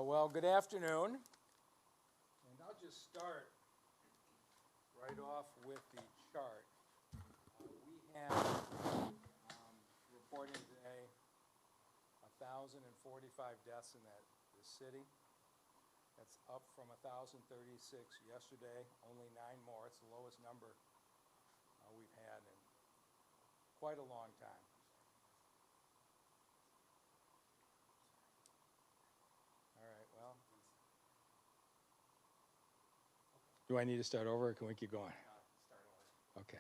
Well, good afternoon. And I'll just start right off with the chart. We have reporting today 1,045 deaths in the city. That's up from 1,036 yesterday, only 9 more. It's the lowest number we've had in quite a long time. All right, well. Do I need to start over or can we keep going? Start over. Okay.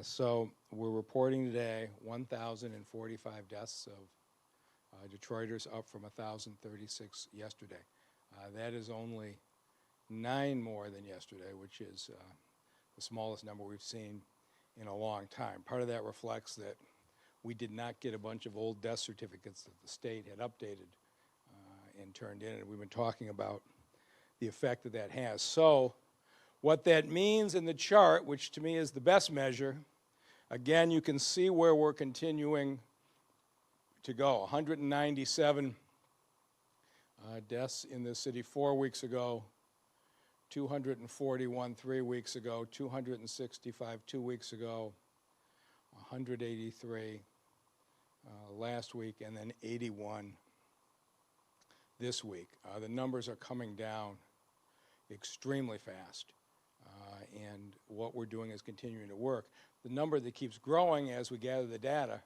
So we're reporting today 1,045 deaths of Detroiters, up from 1,036 yesterday. That is only 9 more than yesterday, which is the smallest number we've seen in a long time. Part of that reflects that we did not get a bunch of old death certificates that the state had updated and turned in, and we've been talking about the effect that that has. So what that means in the chart, which to me is the best measure, again, you can see where we're continuing to go. 197 deaths in the city 4 weeks ago, 241 3 weeks ago, 265 2 weeks ago, 183 last week, and then 81 this week. The numbers are coming down extremely fast, and what we're doing is continuing to work. The number that keeps growing as we gather the data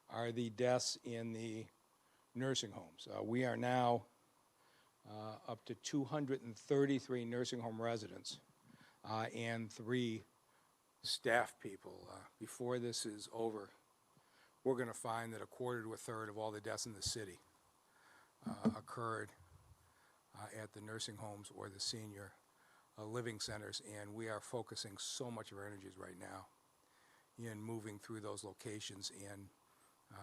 are the deaths in the nursing homes. We are now up to 233 nursing home residents and 3 staff people. Before this is over, we're going to find that 1/4 to 1/3 of all the deaths in the city occurred at the nursing homes or the senior living centers, and we are focusing so much of our energies right now in moving through those locations. And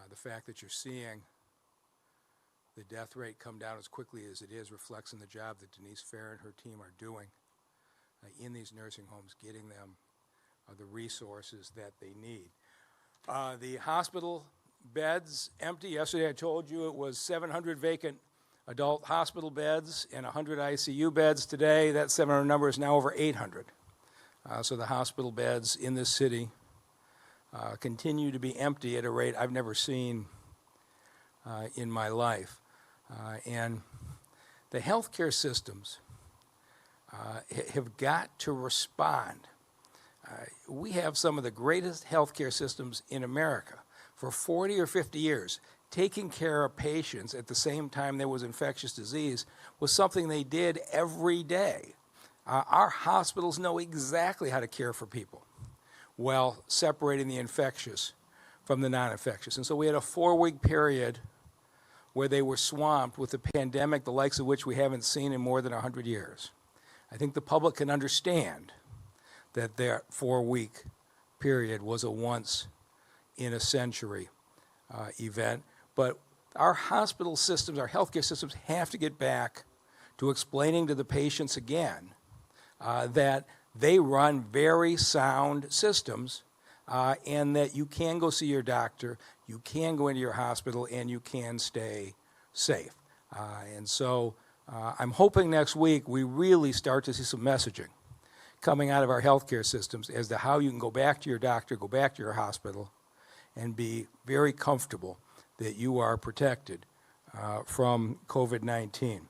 the fact that you're seeing the death rate come down as quickly as it is reflects in the job that Denise Fair and her team are doing in these nursing homes, getting them the resources that they need. The hospital beds empty. Yesterday I told you it was 700 vacant adult hospital beds and 100 ICU beds. Today that 700 number is now over 800. So the hospital beds in this city continue to be empty at a rate I've never seen in my life. And the healthcare systems have got to respond. We have some of the greatest healthcare systems in America. For 40 or 50 years, taking care of patients at the same time there was infectious disease was something they did every day. Our hospitals know exactly how to care for people while separating the infectious from the non-infectious. And so we had a 4-week period where they were swamped with a pandemic the likes of which we haven't seen in more than 100 years. I think the public can understand that that 4-week period was a once-in-a-century event. But our hospital systems, our healthcare systems have to get back to explaining to the patients again that they run very sound systems and that you can go see your doctor, you can go into your hospital, and you can stay safe. And so I'm hoping next week we really start to see some messaging coming out of our healthcare systems as to how you can go back to your doctor, go back to your hospital, and be very comfortable that you are protected from COVID-19.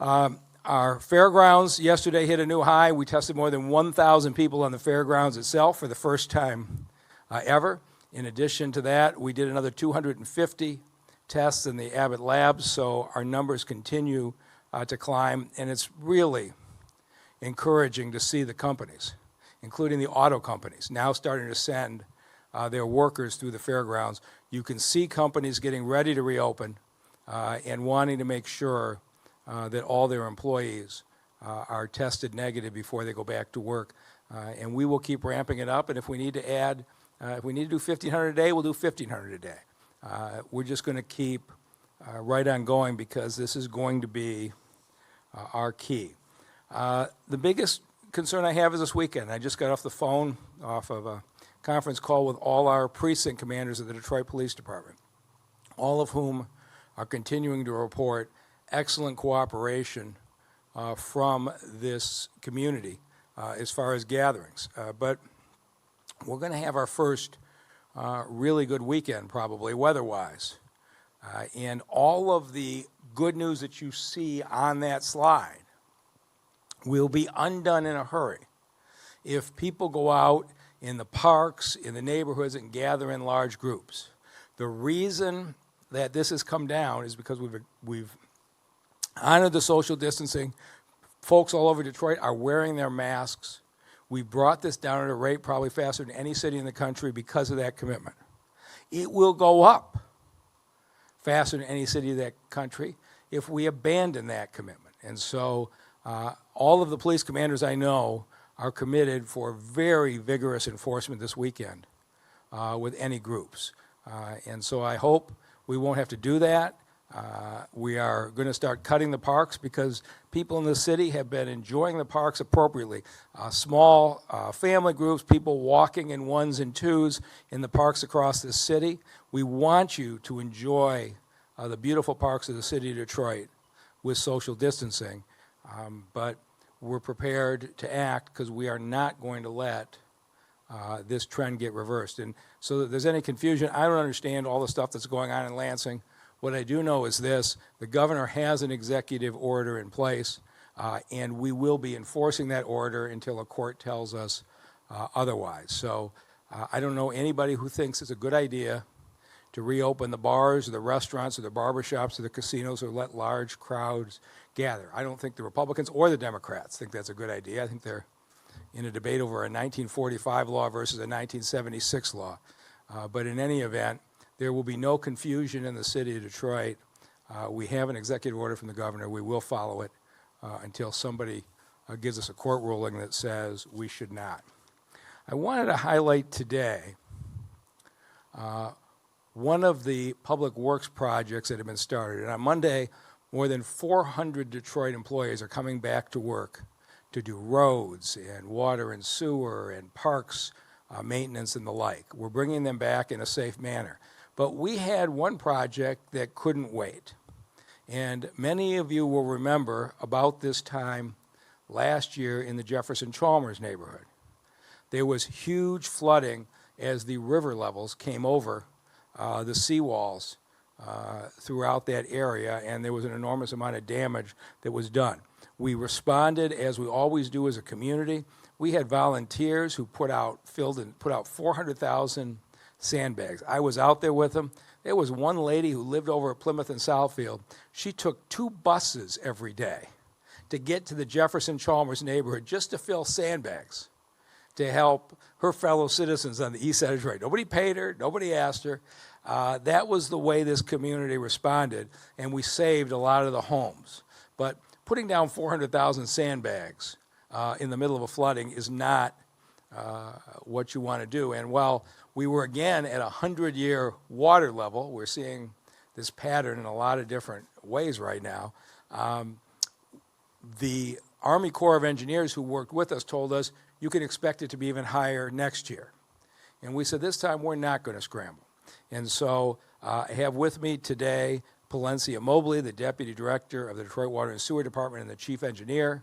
Our fairgrounds yesterday hit a new high. We tested more than 1,000 people on the fairgrounds itself for the first time ever. In addition to that, we did another 250 tests in the Abbott labs, so our numbers continue to climb, and it's really encouraging to see the companies, including the auto companies, now starting to send their workers through the fairgrounds. You can see companies getting ready to reopen and wanting to make sure that all their employees are tested negative before they go back to work. And we will keep ramping it up, and if we need to add, if we need to do 1,500 a day, we'll do 1,500 a day. We're just going to keep right on going because this is going to be our key. The biggest concern I have is this weekend. I just got off the phone off of a conference call with all our precinct commanders of the Detroit Police Department, all of whom are continuing to report excellent cooperation from this community as far as gatherings. But we're going to have our first really good weekend, probably, weather-wise. And all of the good news that you see on that slide will be undone in a hurry if people go out in the parks, in the neighborhoods, and gather in large groups. The reason that this has come down is because we've honored the social distancing. Folks all over Detroit are wearing their masks. We brought this down at a rate probably faster than any city in the country because of that commitment. It will go up faster than any city in that country if we abandon that commitment. And so all of the police commanders I know are committed for very vigorous enforcement this weekend with any groups. And so I hope we won't have to do that. We are going to start cutting the parks because people in the city have been enjoying the parks appropriately. Small family groups, people walking in ones and twos in the parks across this city. We want you to enjoy the beautiful parks of the city of Detroit with social distancing, but we're prepared to act because we are not going to let this trend get reversed. And so that there's any confusion, I don't understand all the stuff that's going on in Lansing. What I do know is this: the governor has an executive order in place, and we will be enforcing that order until a court tells us otherwise. So I don't know anybody who thinks it's a good idea to reopen the bars or the restaurants or the barbershops or the casinos or let large crowds gather. I don't think the Republicans or the Democrats think that's a good idea. I think they're in a debate over a 1945 law versus a 1976 law. But in any event, there will be no confusion in the city of Detroit. We have an executive order from the governor. We will follow it until somebody gives us a court ruling that says we should not. I wanted to highlight today one of the public works projects that have been started. And on Monday, more than 400 Detroit employees are coming back to work to do roads and water and sewer and parks maintenance and the like. We're bringing them back in a safe manner. But we had one project that couldn't wait. And many of you will remember about this time last year in the Jefferson-Chalmers neighborhood. There was huge flooding as the river levels came over the seawalls throughout that area, and there was an enormous amount of damage that was done. We responded as we always do as a community. We had volunteers who put out 400,000 sandbags. I was out there with them. There was one lady who lived over at Plymouth and Southfield. She took 2 buses every day to get to the Jefferson-Chalmers neighborhood just to fill sandbags to help her fellow citizens on the east side of Detroit. Nobody paid her, nobody asked her. That was the way this community responded, and we saved a lot of the homes. But putting down 400,000 sandbags in the middle of a flooding is not what you want to do. And while we were again at a 100-year water level, we're seeing this pattern in a lot of different ways right now. The Army Corps of Engineers who worked with us told us you can expect it to be even higher next year. And we said this time we're not going to scramble. And so I have with me today Palencia Mobley, the Deputy Director of the Detroit Water and Sewer Department and the Chief Engineer,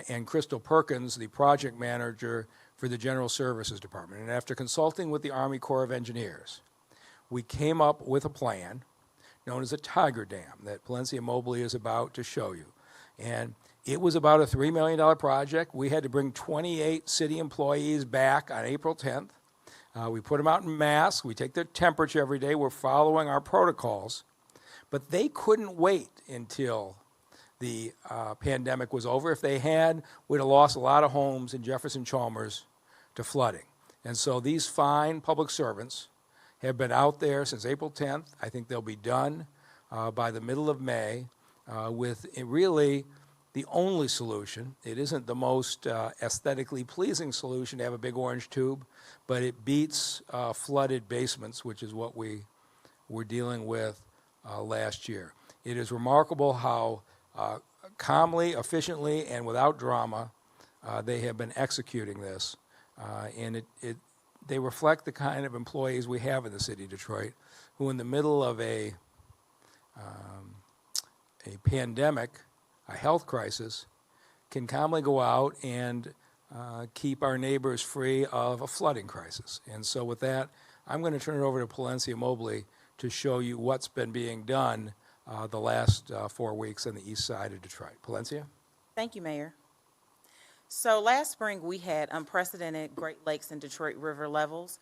and Crystal Perkins, the Project Manager for the General Services Department. And after consulting with the Army Corps of Engineers, we came up with a plan known as a Tiger Dam that Palencia Mobley is about to show you. And it was about a $3 million project. We had to bring 28 city employees back on April 10th. We put them out in masks. We take their temperature every day. We're following our protocols. But they couldn't wait until the pandemic was over. If they had, we'd have lost a lot of homes in Jefferson-Chalmers to flooding. And so these fine public servants have been out there since April 10th. I think they'll be done by the middle of May with really the only solution. It isn't the most aesthetically pleasing solution to have a big orange tube, but it beats flooded basements, which is what we were dealing with last year. It is remarkable how calmly, efficiently, and without drama they have been executing this. And they reflect the kind of employees we have in the city of Detroit, who in the middle of a a pandemic, a health crisis, can calmly go out and keep our neighbors free of a flooding crisis. And so with that, I'm going to turn it over to Palencia Mobley to show you what's been being done the last 4 weeks on the east side of Detroit. Palencia? Thank you, Mayor. So last spring, we had unprecedented Great Lakes and Detroit River levels,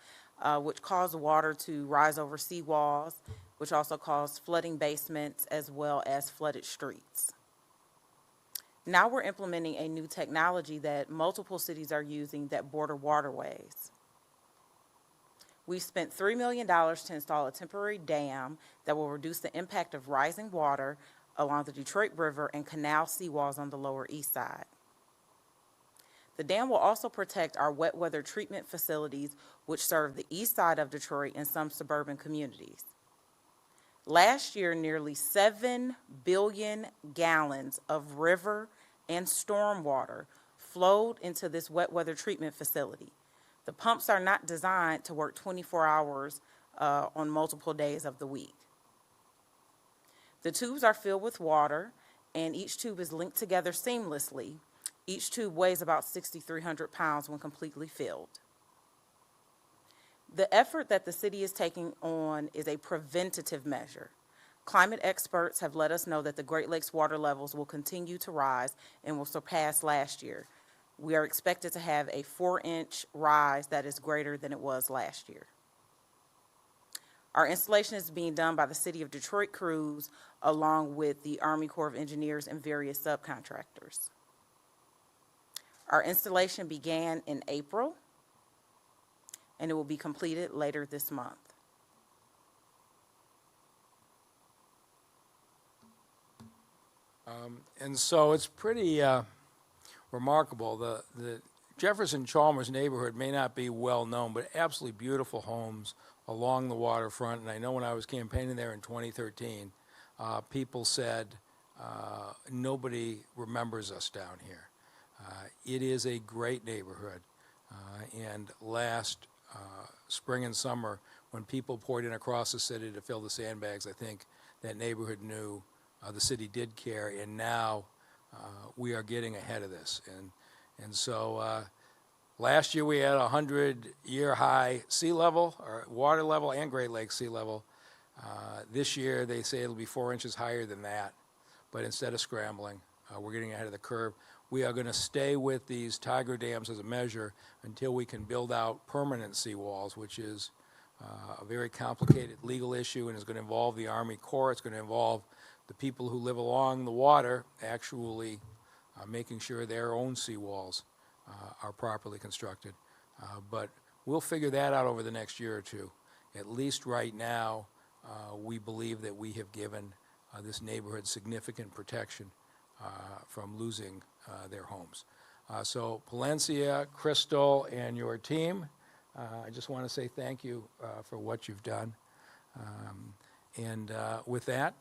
which caused water to rise over seawalls, which also caused flooding basements as well as flooded streets. Now we're implementing a new technology that multiple cities are using that border waterways. We've spent $3 million to install a temporary dam that will reduce the impact of rising water along the Detroit River and canal seawalls on the Lower East Side. The dam will also protect our wet weather treatment facilities, which serve the east side of Detroit and some suburban communities. Last year, nearly 7 billion gallons of river and storm water flowed into this wet weather treatment facility. The pumps are not designed to work 24 hours on multiple days of the week. The tubes are filled with water, and each tube is linked together seamlessly. Each tube weighs about 6,300 pounds when completely filled. The effort that the city is taking on is a preventative measure. Climate experts have let us know that the Great Lakes water levels will continue to rise and will surpass last year. We are expected to have a 4-inch rise that is greater than it was last year. Our installation is being done by the City of Detroit crews along with the Army Corps of Engineers and various subcontractors. Our installation began in April, and it will be completed later this month. And so it's pretty remarkable. The Jefferson Chalmers neighborhood may not be well known, but absolutely beautiful homes along the waterfront. And I know when I was campaigning there in 2013, people said, nobody remembers us down here. It is a great neighborhood. And last spring and summer, when people poured in across the city to fill the sandbags, I think that neighborhood knew the city did care, and now we are getting ahead of this. And so last year we had a 100-year high sea level, or water level, and Great Lakes sea level. This year they say it'll be 4 inches higher than that, but instead of scrambling, we're getting ahead of the curve. We are going to stay with these tiger dams as a measure until we can build out permanent seawalls, which is a very complicated legal issue and is going to involve the Army Corps. It's going to involve the people who live along the water actually making sure their own seawalls are properly constructed. But we'll figure that out over the next year or two. At least right now, we believe that we have given this neighborhood significant protection from losing their homes. So Palencia, Crystal, and your team, I just want to say thank you for what you've done. And with that,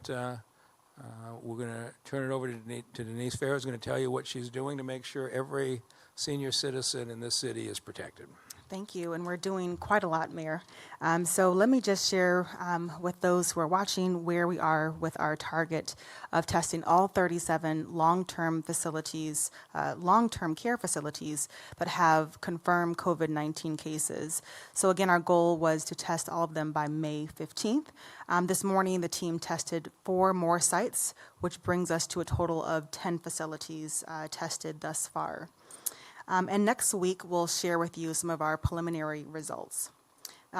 we're going to turn it over to Denise Farrow, who's going to tell you what she's doing to make sure every senior citizen in this city is protected. Thank you, and we're doing quite a lot, Mayor. So let me just share with those who are watching where we are with our target of testing all 37 long-term facilities, long-term care facilities that have confirmed COVID-19 cases. So again, our goal was to test all of them by May 15th. This morning, the team tested 4 more sites, which brings us to a total of 10 facilities tested thus far. And next week, we'll share with you some of our preliminary results.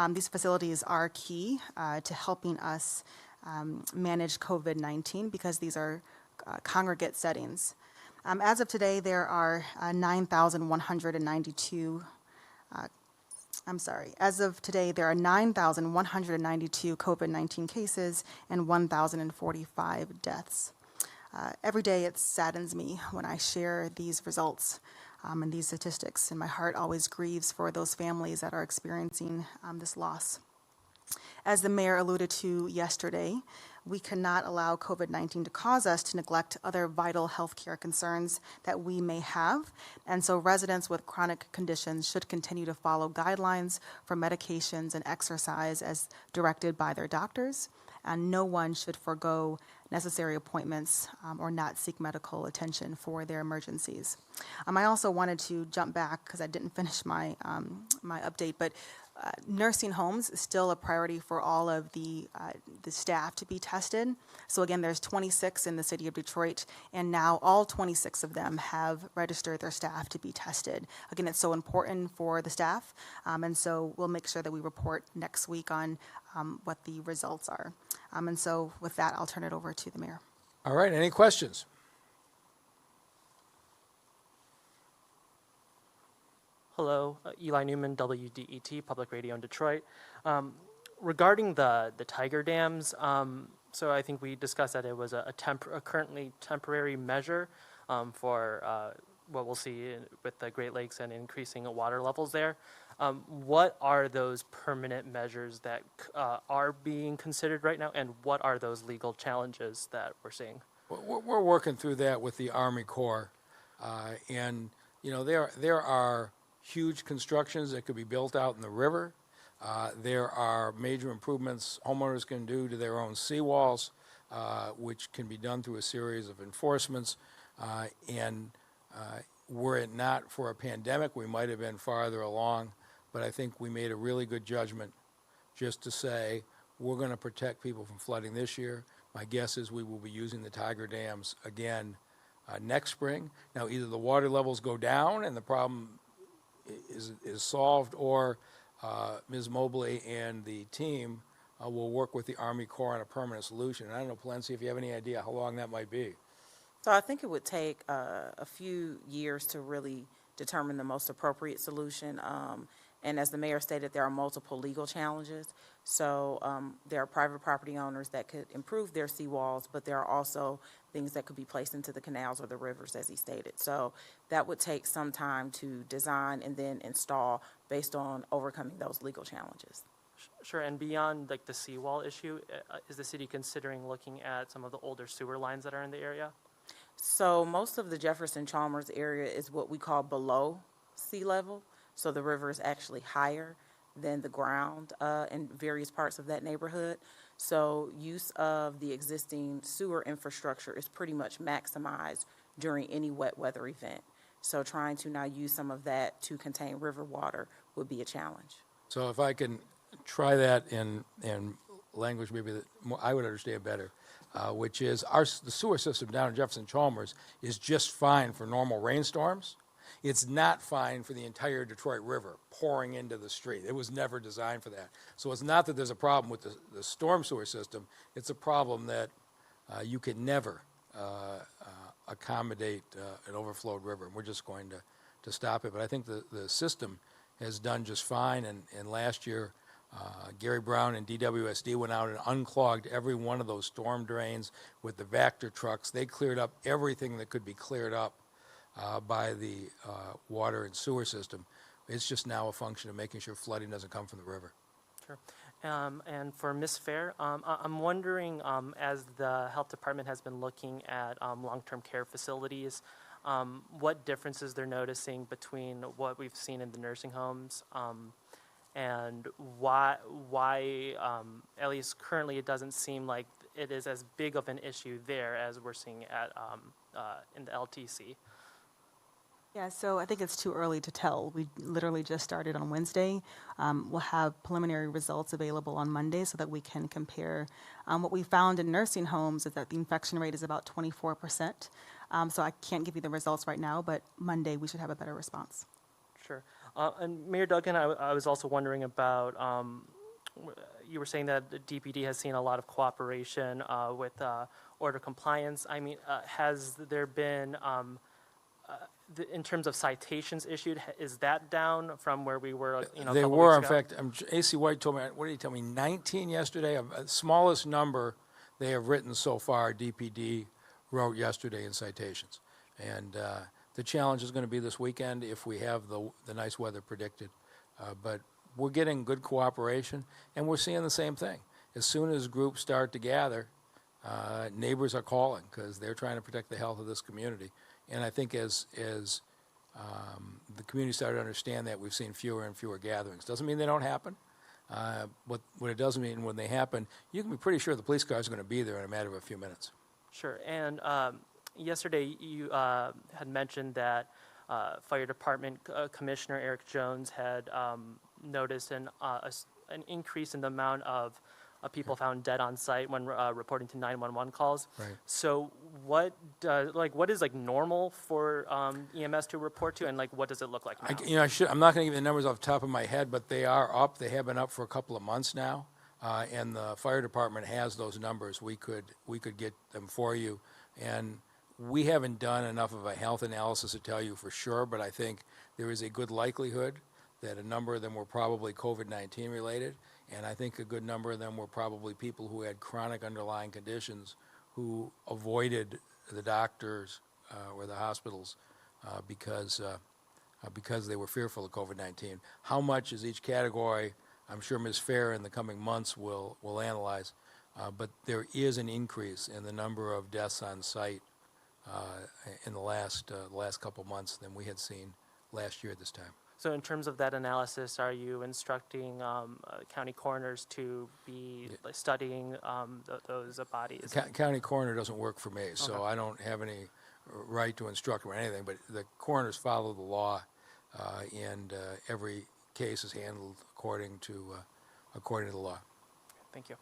These facilities are key to helping us manage COVID-19 because these are congregate settings. As of today, there are 9,192 as of today, there are 9,192 COVID-19 cases and 1,045 deaths. Every day, it saddens me when I share these results and these statistics, and my heart always grieves for those families that are experiencing this loss. As the mayor alluded to yesterday, we cannot allow COVID-19 to cause us to neglect other vital health care concerns that we may have, and so residents with chronic conditions should continue to follow guidelines for medications and exercise as directed by their doctors, and no one should forego necessary appointments or not seek medical attention for their emergencies. I also wanted to jump back because I didn't finish my update, but nursing homes is still a priority for all of the staff to be tested. So again, there's 26 in the city of Detroit, and now all 26 of them have registered their staff to be tested. Again, it's so important for the staff, and so we'll make sure that we report next week on what the results are. And so with that, I'll turn it over to the mayor. All right, any questions? Hello, Eli Newman, WDET, Public Radio in Detroit. Regarding the Tiger dams, so I think we discussed that it was a currently temporary measure for what we'll see with the Great Lakes and increasing water levels there. What are those permanent measures that are being considered right now, and what are those legal challenges that we're seeing? We're working through that with the Army Corps, and you know there are huge constructions that could be built out in the river. There are major improvements homeowners can do to their own seawalls, which can be done through a series of enforcements. Were it not for a pandemic, we might have been farther along. But I think we made a really good judgment just to say we're going to protect people from flooding this year. My guess is we will be using the Tiger dams again next spring. Now, either the water levels go down and the problem is solved, or Ms. Mobley and the team will work with the Army Corps on a permanent solution. And I don't know, Palencia, if you have any idea how long that might be. So I think it would take a few years to really determine the most appropriate solution. And as the mayor stated, there are multiple legal challenges. So there are private property owners that could improve their seawalls, but there are also things that could be placed into the canals or the rivers, as he stated. So that would take some time to design and then install based on overcoming those legal challenges. Sure, and beyond like the seawall issue, is the city considering looking at some of the older sewer lines that are in the area? So most of the Jefferson Chalmers area is what we call below sea level. So the river is actually higher than the ground in various parts of that neighborhood. So use of the existing sewer infrastructure is pretty much maximized during any wet weather event. So trying to now use some of that to contain river water would be a challenge. So if I can try that in language maybe that I would understand better, which is the sewer system down in Jefferson Chalmers is just fine for normal rainstorms. It's not fine for the entire Detroit River pouring into the street. It was never designed for that. So it's not that there's a problem with the storm sewer system. It's a problem that you can never accommodate an overflowed river. And we're just going to stop it. But I think the system has done just fine. And last year, Gary Brown and DWSD went out and unclogged every one of those storm drains with the Vector trucks. They cleared up everything that could be cleared up by the water and sewer system. It's just now a function of making sure flooding doesn't come from the river. Sure. And for Ms. Fair, I'm wondering, as the health department has been looking at long-term care facilities, what differences they're noticing between what we've seen in the nursing homes, and why at least currently, it doesn't seem like it is as big of an issue there as we're seeing at in the LTC. Yeah, so I think it's too early to tell. We literally just started on Wednesday. We'll have preliminary results available on Monday so that we can compare. What we found in nursing homes is that the infection rate is about 24%. So I can't give you the results right now, but Monday we should have a better response. Sure. And Mayor Duggan, I was also wondering about, you were saying that the DPD has seen a lot of cooperation with order compliance. I mean, has there been, in terms of citations issued, is that down from where we were, a They couple were, in weeks ago? fact, AC White told me, what did he tell me, 19 yesterday? Smallest number they have written so far, DPD wrote yesterday in citations. And the challenge is going to be this weekend if we have the nice weather predicted. But we're getting good cooperation, and we're seeing the same thing. As soon as groups start to gather, neighbors are calling because they're trying to protect the health of this community. And I think as the community started to understand that, we've seen fewer and fewer gatherings. Doesn't mean they don't happen. What it does mean, when they happen, you can be pretty sure the police car is going to be there in a matter of a few minutes. Sure. And yesterday, you had mentioned that Fire Department Commissioner Eric Jones had noticed an increase in the amount of people found dead on site when reporting to 911 calls. Right. So what is like normal for EMS to report to, and like what does it look like now? I'm not going to give you the numbers off the top of my head, but they are up. They have been up for a couple of months now, and the fire department has those numbers. We could get them for you, and we haven't done enough of a health analysis to tell you for sure, but I think there is a good likelihood that a number of them were probably COVID-19 related, and I think a good number of them were probably people who had chronic underlying conditions who avoided the doctors or the hospitals because they were fearful of COVID-19. How much is each category? I'm sure Ms. Fair in the coming months will analyze, but there is an increase in the number of deaths on site in the last couple months than we had seen last year at this time. So in terms of that analysis, are you instructing county coroners to be studying those bodies? County coroner doesn't work for me, so Okay. I don't have any right to instruct or anything, but the coroners follow the law, and every case is handled according to the law. Thank you.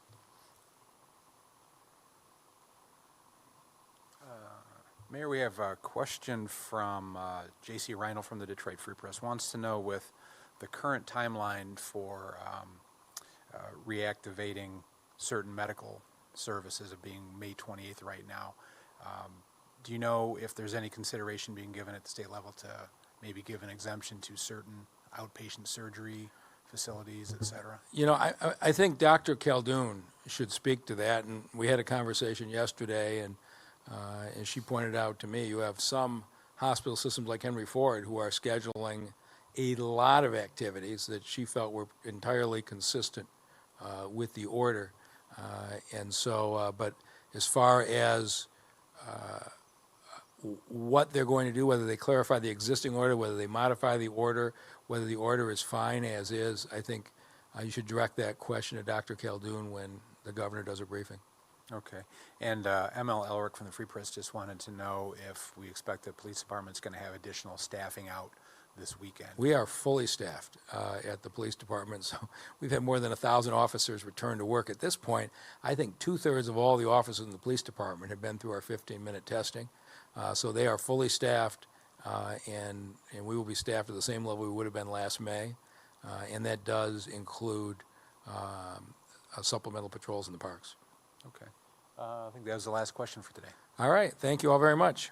Mayor, we have a question from J.C. Reinl from the Detroit Free Press. Wants to know, with the current timeline for reactivating certain medical services of being May 28th right now, do you know if there's any consideration being given at the state level to maybe give an exemption to certain outpatient surgery facilities, et cetera? I think Dr. Khaldun should speak to that, and we had a conversation yesterday, and she pointed out to me, you have some hospital systems like Henry Ford who are scheduling a lot of activities that she felt were entirely consistent with the order. And so, but as far as what they're going to do, whether they clarify the existing order, whether they modify the order, whether the order is fine as is, I think you should direct that question to Dr. Khaldun when the governor does a briefing. Okay. And ML Elric from the Free Press just wanted to know if we expect the police department's going to have additional staffing out this weekend. We are fully staffed at the police department, so we've had more than 1,000 officers return to work. At this point, I think 2/3 of all the officers in the police department have been through our 15-minute testing. So they are fully staffed, and we will be staffed at the same level we would have been last May, and that does include supplemental patrols in the parks. Okay. I think that was the last question for today. All right, thank you all very much.